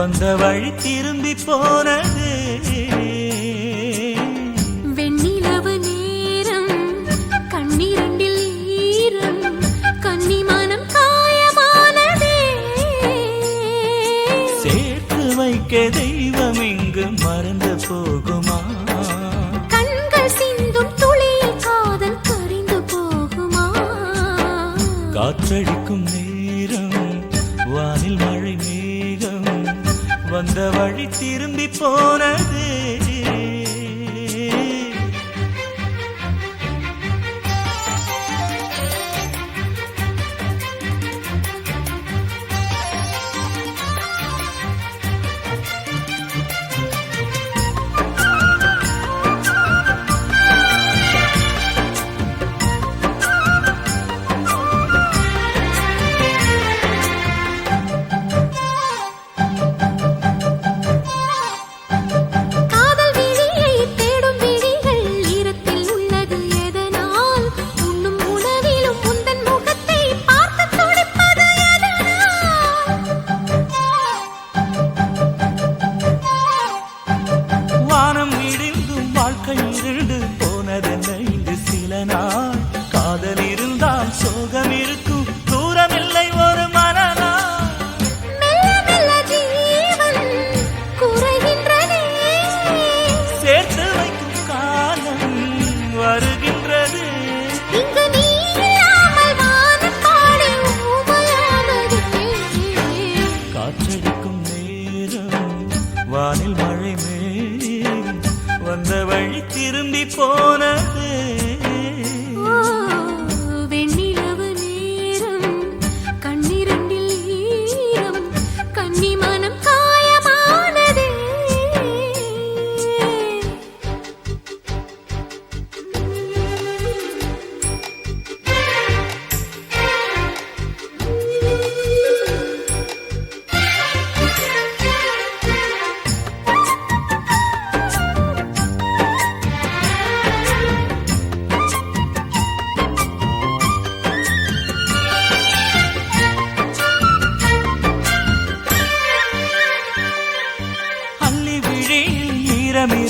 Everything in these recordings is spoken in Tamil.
வந்த வழி திரும்பி போனது. வெண்ணிலவு நேரம் கண்ணீரண்டில் ஈரம் கன்னிமானம் காயமானதே. சேர்த்து வைக்க தெய்வம் இங்கு மறந்து போகுமா? கண்கள் சிந்தும் துளியில் காதல் கரிந்து போகுமா? காற்றடிக்கும் நேரம் வானில் மழை மேகம் வந்த வழி திரும்பி போனது. இருண்டு போனதென்ன இன்று சில நாள். காதல் இருந்தால் சோகம் இருக்கும், தூரமில்லை ஒரு மரணம். சேர்த்து வைக்கும் காலம் வருகின்றது. காற்றடிக்கும் நேரம் வானில் மழை மேகம் வந்த வழி திரும்பி போனது. வெண்ணிலவு நேரம் கண்ணீரண்டில் ஈரம் கன்னிமானம் காயமானதே.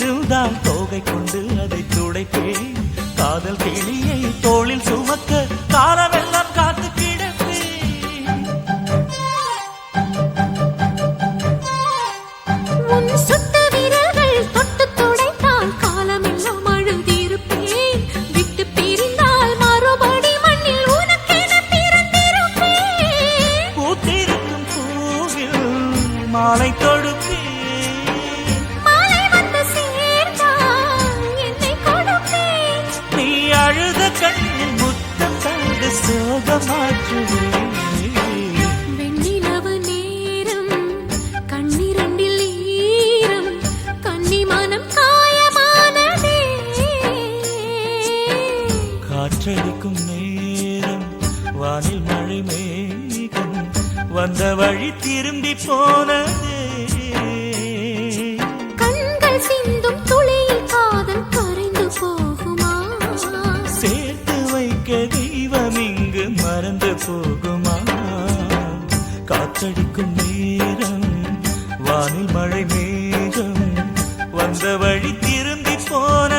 இருந்தால் தோகை கொண்டு அதை துடைப்பேன். காதல் கிளியை தோளில் சுமக்க காலமெல்லாம் காத்து கிடப்பேன். உன் சுத்த விரல்கள் தொட்டு துடைத்தால் காலமெல்லாம் அழுதிருப்பேன். விட்டு பிரிந்தால் மறுபடி மண்ணில் உனக்கென பிறந்திருப்பேன். பூத்திருக்கும் பூவில் மாலை தொடுப்பேன். அழுத கண்ணில் முத்தம் தந்து சோகமாற்றுவேன். வெண்ணிலவு நேரம் கண்ணீரண்டில் ஈரம் கன்னிமானம் காயமானதே. காற்றடிக்கும் நேரம் வானில் மழை மேகம் வந்த வழி திரும்பி போனது. கண்கள் சிந்தும் துளியில் காதல் கரைந்து போகுமா? சேர்த்து வைக்க தெய்வம் இங்கு மறந்து போகுமா? காற்றடிக்கும் நேரம் வானில் மழை மேகம் வந்த வழி திரும்பி போன